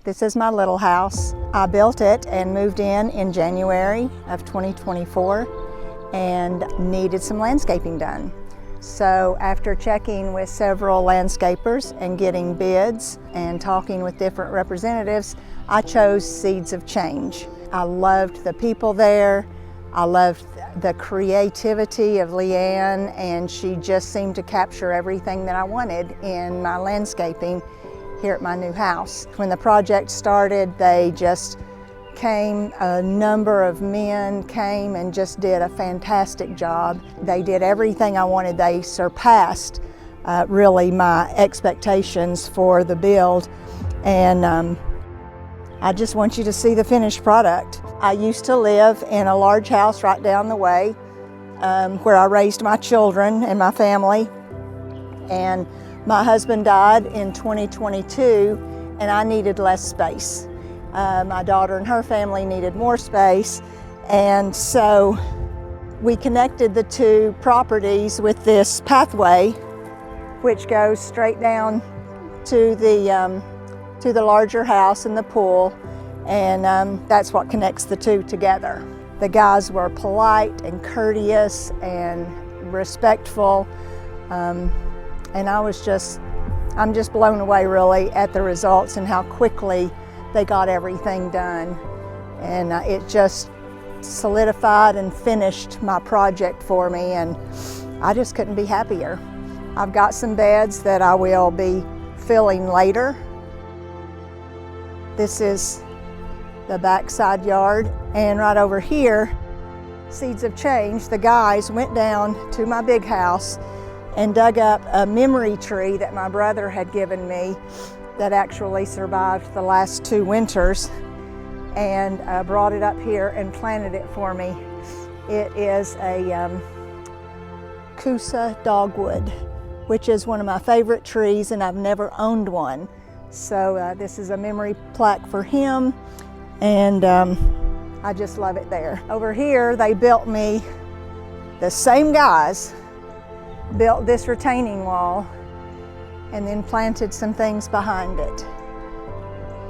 This is my little house. I built it and moved in January of 2024 and needed some landscaping done. So after checking with several landscapers and getting bids and talking with different representatives, I chose Seeds of Change. I loved the people there. I loved the creativity of Leanne, and she just seemed to capture everything that I wanted in my landscaping here at my new house. When the project started, they just came, a number of men came and just did a fantastic job. They did everything I wanted. They surpassed really my expectations for the build, and I just want you to see the finished product. I used to live in a large house right down the way where I raised my children and my family, and my husband died in 2022 and I needed less space. My daughter and her family needed more space, and so we connected the two properties with this pathway which goes straight down to the larger house and the pool, and that's what connects the two together. The guys were polite and courteous and respectful, and I'm just blown away really at the results and how quickly they got everything done. And it just solidified and finished my project for me, and I just couldn't be happier. I've got some beds that I will be filling later. This is the backside yard, and right over here, Seeds of Change, the guys went down to my big house and dug up a memory tree that my brother had given me that actually survived the last 2 winters, and brought it up here and planted it for me. It is a Coosa dogwood, which is one of my favorite trees, and I've never owned one. So this is a memory plaque for him, and I just love it there. Over here, they built me, the same guys built this retaining wall and then planted some things behind it.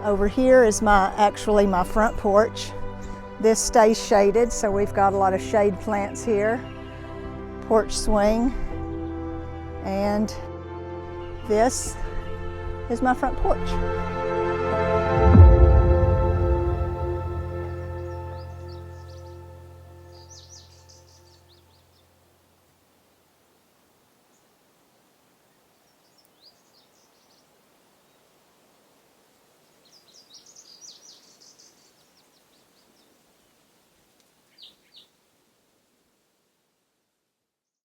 Over here is actually my front porch. This stays shaded, so we've got a lot of shade plants here. Porch swing, and this is my front porch.